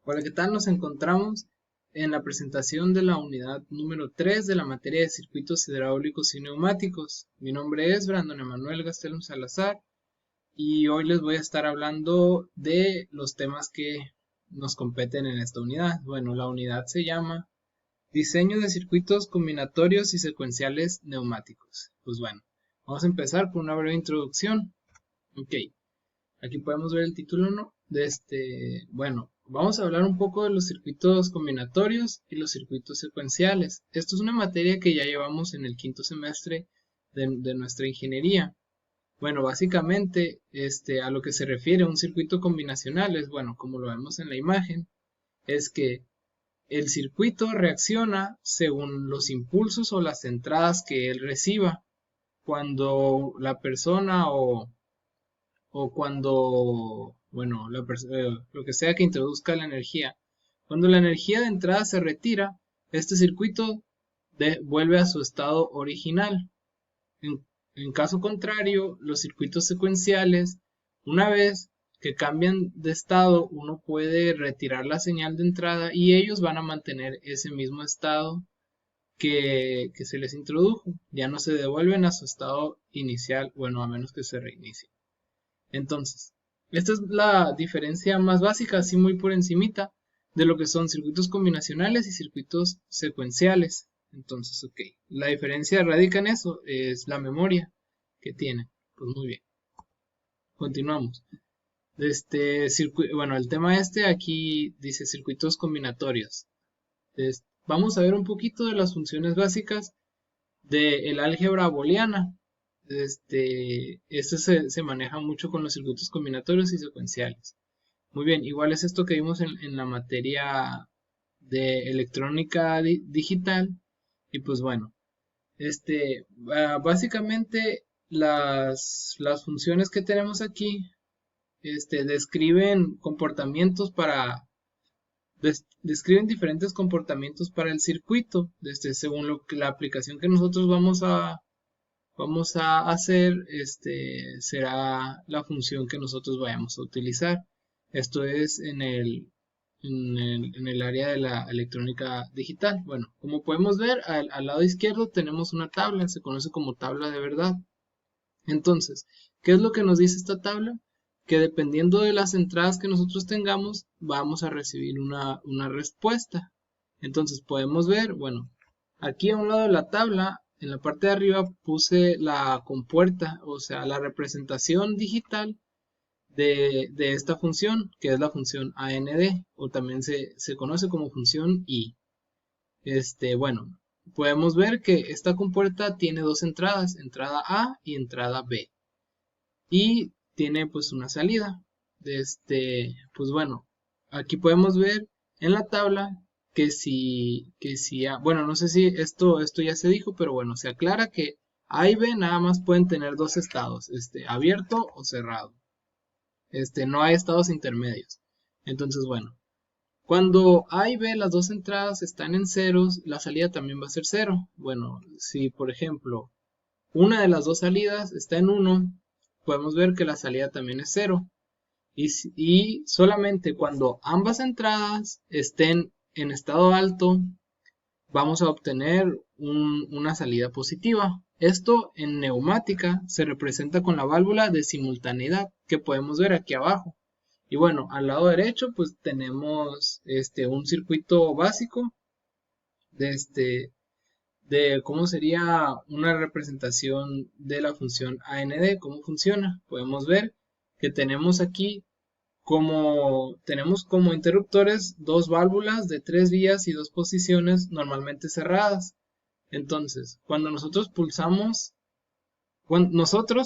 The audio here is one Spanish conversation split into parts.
Hola, ¿qué tal? Nos encontramos en la presentación de la unidad número 3 de la materia de circuitos hidráulicos y neumáticos. Mi nombre es Brandon Emanuel Gastelum Salazar y hoy les voy a estar hablando de los temas que nos competen en esta unidad. Bueno, la unidad se llama Diseño de circuitos combinatorios y secuenciales neumáticos. Pues bueno, vamos a empezar con una breve introducción. Ok. Aquí podemos ver el título, ¿no? Bueno, vamos a hablar un poco de los circuitos combinatorios y los circuitos secuenciales. Esto es una materia que ya llevamos en el quinto semestre de nuestra ingeniería. Bueno, básicamente, a lo que se refiere un circuito combinacional es, bueno, como lo vemos en la imagen, es que el circuito reacciona según los impulsos o las entradas que él reciba. Cuando la persona o cuando, bueno, lo que sea que introduzca la energía. Cuando la energía de entrada se retira, este circuito vuelve a su estado original. En caso contrario, los circuitos secuenciales, una vez que cambian de estado, uno puede retirar la señal de entrada y ellos van a mantener ese mismo estado que se les introdujo. Ya no se devuelven a su estado inicial, bueno, a menos que se reinicie. Entonces, esta es la diferencia más básica, así muy por encimita, de lo que son circuitos combinacionales y circuitos secuenciales. Entonces, ok, la diferencia radica en eso, es la memoria que tiene. Pues muy bien, continuamos. Bueno, el tema aquí dice circuitos combinatorios. Vamos a ver un poquito de las funciones básicas del álgebra booleana. Se maneja mucho con los circuitos combinatorios y secuenciales. Muy bien, igual es esto que vimos en la materia de electrónica digital. Y pues bueno, básicamente las funciones que tenemos aquí, describen comportamientos describen diferentes comportamientos para el circuito, según la aplicación que nosotros vamos a hacer, será la función que nosotros vayamos a utilizar. Esto es en el área de la electrónica digital. Bueno, como podemos ver, al lado izquierdo tenemos una tabla, se conoce como tabla de verdad. Entonces, ¿qué es lo que nos dice esta tabla? Que dependiendo de las entradas que nosotros tengamos, vamos a recibir una respuesta. Entonces podemos ver, bueno, aquí a un lado de la tabla, en la parte de arriba puse la compuerta, o sea, la representación digital de esta función, que es la función AND, o también se conoce como función I. Bueno, podemos ver que esta compuerta tiene dos entradas, entrada A y entrada B. Y tiene pues una salida. Pues bueno, aquí podemos ver en la tabla bueno, no sé si esto ya se dijo, pero bueno, se aclara que A y B nada más pueden tener dos estados, abierto o cerrado. No hay estados intermedios. Entonces, bueno, cuando A y B, las dos entradas están en ceros, la salida también va a ser cero. Bueno, si por ejemplo una de las dos salidas está en 1, podemos ver que la salida también es cero. Y solamente cuando ambas entradas estén en estado alto, vamos a obtener una salida positiva. Esto en neumática se representa con la válvula de simultaneidad que podemos ver aquí abajo. Y bueno, al lado derecho pues tenemos un circuito básico de cómo sería una representación de la función AND, cómo funciona. Podemos ver que tenemos como interruptores dos válvulas de 3 vías y 2 posiciones normalmente cerradas. Entonces, cuando nosotros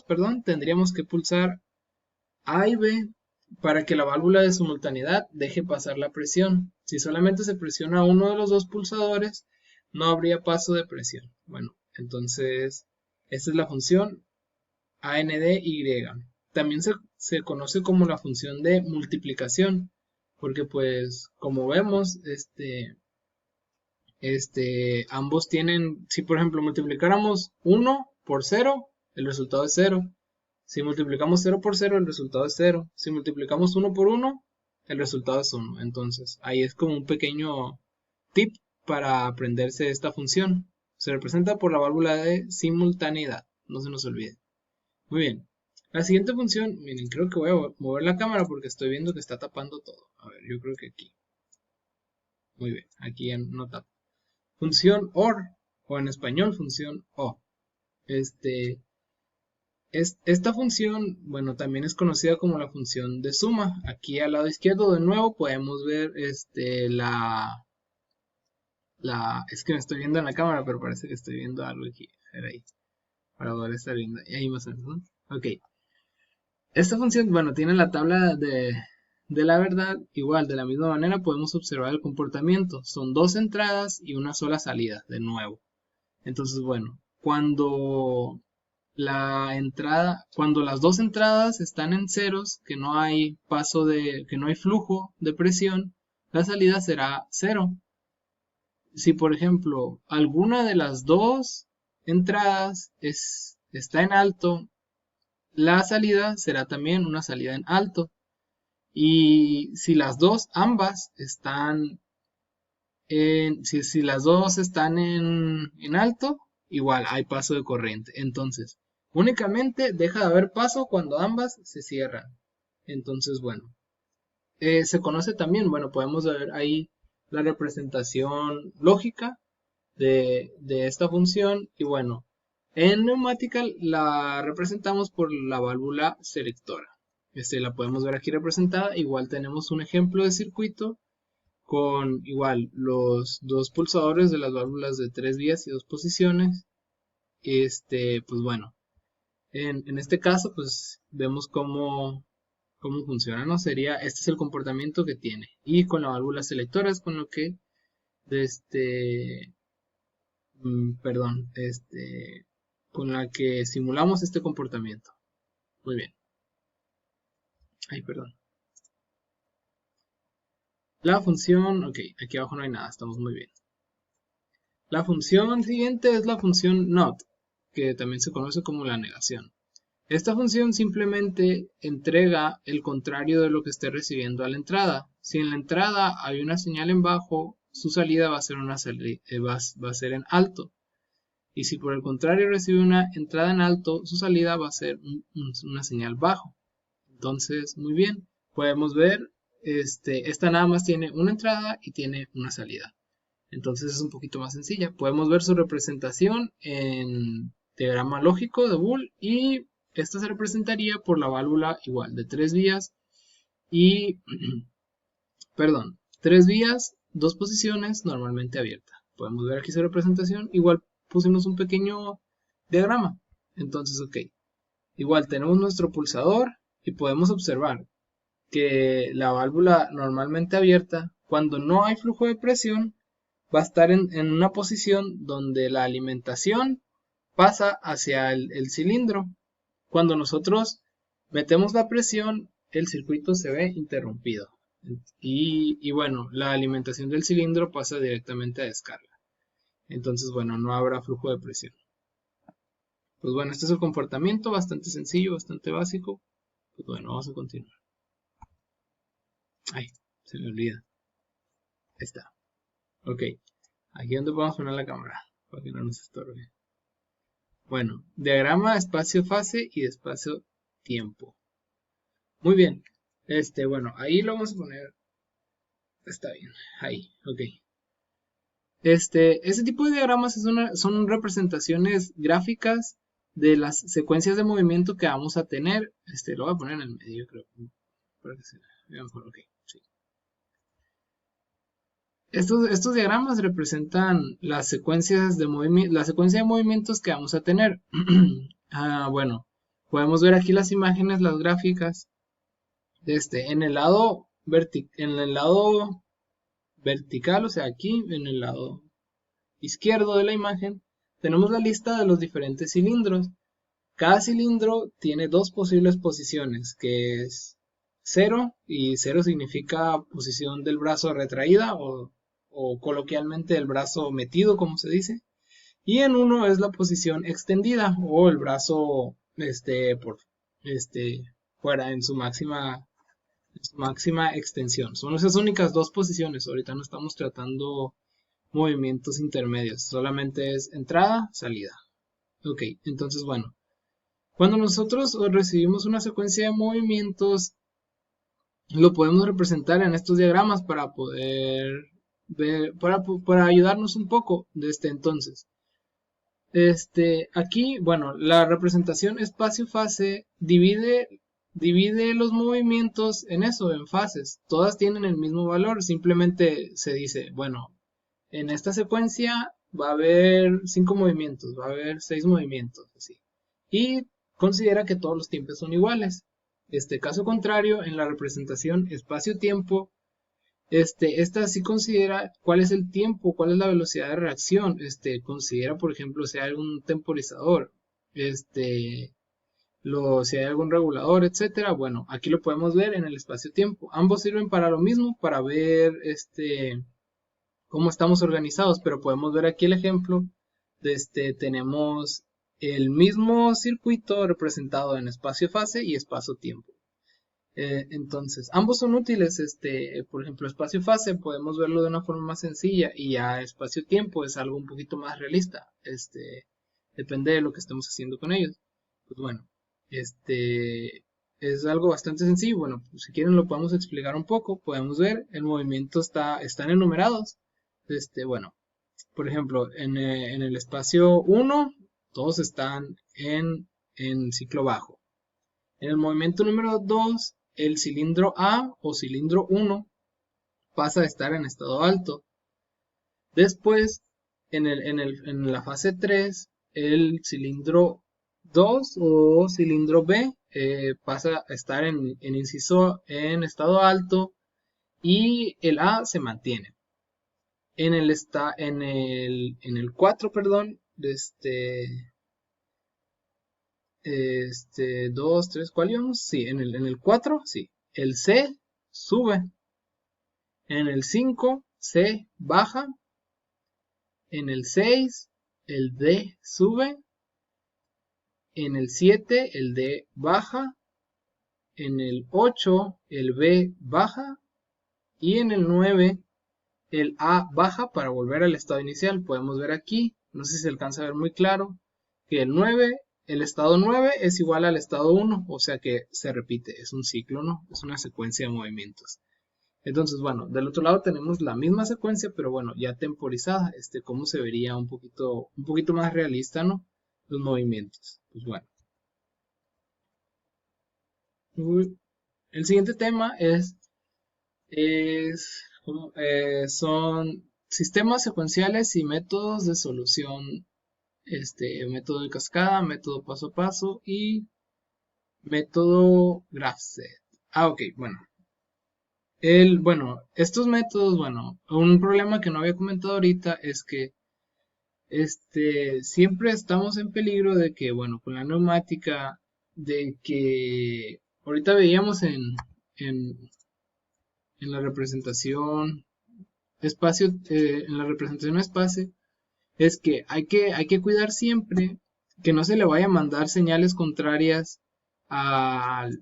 perdón, tendríamos que pulsar A y B para que la válvula de simultaneidad deje pasar la presión. Si solamente se presiona uno de los dos pulsadores, no habría paso de presión. Bueno, entonces, esta es la función ANDY. También se conoce como la función de multiplicación, porque pues, como vemos, ambos tienen, si por ejemplo multiplicáramos 1 por 0, el resultado es 0. Si multiplicamos 0 por 0, el resultado es 0. Si multiplicamos 1 por 1, el resultado es 1. Entonces, ahí es como un pequeño tip para aprenderse esta función. Se representa por la válvula de simultaneidad, no se nos olvide. Muy bien. La siguiente función, miren, creo que voy a mover la cámara porque estoy viendo que está tapando todo. A ver, yo creo que aquí. Muy bien, aquí ya no tapa. Función OR, o en español función O. Esta función, bueno, también es conocida como la función de suma. Aquí al lado izquierdo de nuevo podemos ver es que me estoy viendo en la cámara, pero parece que estoy viendo algo aquí. A ver ahí, para poder estar viendo. Ahí más o menos, ¿no? Ok. Esta función, bueno, tiene la tabla de la verdad. Igual, de la misma manera podemos observar el comportamiento. Son dos entradas y una sola salida, de nuevo. Entonces, bueno, cuando las dos entradas están en ceros, que no hay que no hay flujo de presión, la salida será 0. Si por ejemplo alguna de las dos entradas está en alto, la salida será también una salida en alto. Y si ambas están si las dos están en alto, igual hay paso de corriente. Entonces, únicamente deja de haber paso cuando ambas se cierran. Entonces, bueno, se conoce también, bueno, podemos ver ahí la representación lógica de esta función. Y bueno, en neumática la representamos por la válvula selectora. La podemos ver aquí representada. Igual tenemos un ejemplo de circuito con igual los dos pulsadores de las válvulas de 3 vías y 2 posiciones. Pues bueno, en este caso pues vemos cómo funciona, ¿no? Este es el comportamiento que tiene. Y con la válvula selectora es con lo que, perdón, con la que simulamos este comportamiento. Muy bien. Ay, perdón. La función, ok, aquí abajo no hay nada, estamos muy bien. La función siguiente es la función NOT, que también se conoce como la negación. Esta función simplemente entrega el contrario de lo que esté recibiendo a la entrada. Si en la entrada hay una señal en bajo, su salida va a ser va a ser en alto. Y si por el contrario recibe una entrada en alto, su salida va a ser una señal bajo. Entonces, muy bien, podemos ver, esta nada más tiene una entrada y tiene una salida. Entonces es un poquito más sencilla. Podemos ver su representación en diagrama lógico de Boole y esta se representaría por la válvula igual de 3 vías y, perdón, 3 vías, 2 posiciones normalmente abierta. Podemos ver aquí su representación. Igual pusimos un pequeño diagrama. Entonces, ok. Igual tenemos nuestro pulsador y podemos observar que la válvula normalmente abierta, cuando no hay flujo de presión, va a estar en una posición donde la alimentación pasa hacia el cilindro. Cuando nosotros metemos la presión, el circuito se ve interrumpido. Y bueno, la alimentación del cilindro pasa directamente a descarga. Entonces, bueno, no habrá flujo de presión. Pues bueno, este es el comportamiento, bastante sencillo, bastante básico. Pues bueno, vamos a continuar. Ay, se me olvida. Ahí está. Ok. Aquí es donde podemos poner la cámara, para que no nos estorbe. Bueno, diagrama espacio-fase y espacio-tiempo. Muy bien. Bueno, ahí lo vamos a poner. Está bien. Ahí, ok. Este tipo de diagramas son representaciones gráficas de las secuencias de movimiento que vamos a tener. Lo voy a poner en el medio, creo. Para que se vea mejor, ok. Sí. Estos diagramas representan las secuencias de la secuencia de movimientos que vamos a tener. Bueno, podemos ver aquí las imágenes, las gráficas. En el lado vertical, o sea, aquí en el lado izquierdo de la imagen, tenemos la lista de los diferentes cilindros. Cada cilindro tiene dos posibles posiciones, que es 0, y 0 significa posición del brazo retraída o coloquialmente el brazo metido, como se dice. Y en 1 es la posición extendida o el brazo fuera en su máxima su máxima extensión. Son esas únicas dos posiciones. Ahorita no estamos tratando movimientos intermedios, solamente es entrada, salida. Ok, entonces bueno, cuando nosotros recibimos una secuencia de movimientos, lo podemos representar en estos diagramas para poder ver, para ayudarnos un poco de este entonces. Aquí, bueno, la representación espacio-fase divide los movimientos en eso, en fases. Todas tienen el mismo valor, simplemente se dice, bueno, en esta secuencia va a haber 5 movimientos, va a haber 6 movimientos, así. Y considera que todos los tiempos son iguales. Caso contrario, en la representación espacio-tiempo, esta sí considera cuál es el tiempo, cuál es la velocidad de reacción. Considera, por ejemplo, si hay algún temporizador, si hay algún regulador, etcétera. Bueno, aquí lo podemos ver en el espacio-tiempo. Ambos sirven para lo mismo, para ver, cómo estamos organizados, pero podemos ver aquí el ejemplo. Tenemos el mismo circuito representado en espacio-fase y espacio-tiempo. Entonces, ambos son útiles. Por ejemplo, espacio-fase podemos verlo de una forma más sencilla y ya espacio-tiempo es algo un poquito más realista. Depende de lo que estemos haciendo con ellos. Pues bueno, es algo bastante sencillo. Bueno, pues si quieren lo podemos explicar un poco. Podemos ver, el movimiento están enumerados. Bueno, por ejemplo, en el espacio 1, todos están en ciclo bajo. En el movimiento número 2, el cilindro A o cilindro 1 pasa a estar en estado alto. Después, en la fase 3, el cilindro 2 o cilindro B pasa a estar en estado alto y el A se mantiene. En el 4, perdón, 2, 3, ¿cuál íbamos? Sí, en el 4, sí. El C sube. En el 5, C baja. En el 6, el D sube. En el 7, el D baja. En el 8, el B baja. Y en el 9, el A baja para volver al estado inicial. Podemos ver aquí, no sé si se alcanza a ver muy claro, que el estado 9 es igual al estado 1, o sea que se repite, es un ciclo, ¿no? Es una secuencia de movimientos. Entonces, bueno, del otro lado tenemos la misma secuencia, pero bueno, ya temporizada, cómo se vería un poquito más realista, ¿no? Los movimientos. Pues bueno. El siguiente tema son sistemas secuenciales y métodos de solución, método de cascada, método paso a paso y método GraphSet. Ok, bueno. Estos métodos, un problema que no había comentado ahorita es que siempre estamos en peligro de que, bueno, con la neumática, de que ahorita veíamos en la representación en la representación espacio, es que hay que cuidar siempre que no se le vaya a mandar señales contrarias al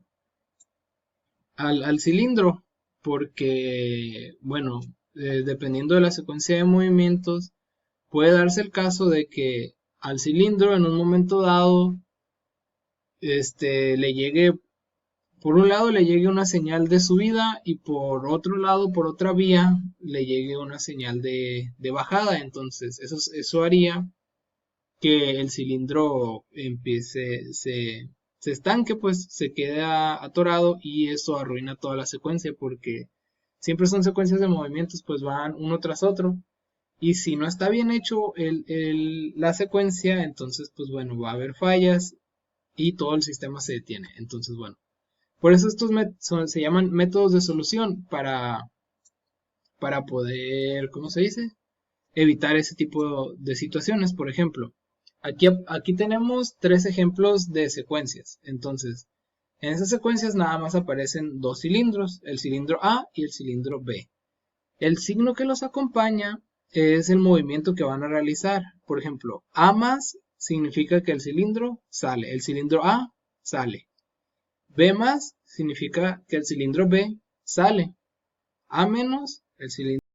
cilindro, porque, bueno, dependiendo de la secuencia de movimientos, puede darse el caso de que al cilindro en un momento dado, le llegue, por un lado le llegue una señal de subida y por otro lado, por otra vía, le llegue una señal de bajada. Entonces, eso haría que el cilindro se estanque, pues se queda atorado y eso arruina toda la secuencia porque siempre son secuencias de movimientos, pues van uno tras otro. Y si no está bien hecho la secuencia, entonces pues bueno, va a haber fallas y todo el sistema se detiene. Entonces bueno, por eso estos se llaman métodos de solución para poder, ¿cómo se dice? Evitar ese tipo de situaciones. Por ejemplo, aquí tenemos 3 ejemplos de secuencias. Entonces, en esas secuencias nada más aparecen 2 cilindros, el cilindro A y el cilindro B. El signo que los acompaña es el movimiento que van a realizar. Por ejemplo, A más significa que el cilindro sale, el cilindro A sale. B más significa que el cilindro B sale. A menos el cilindro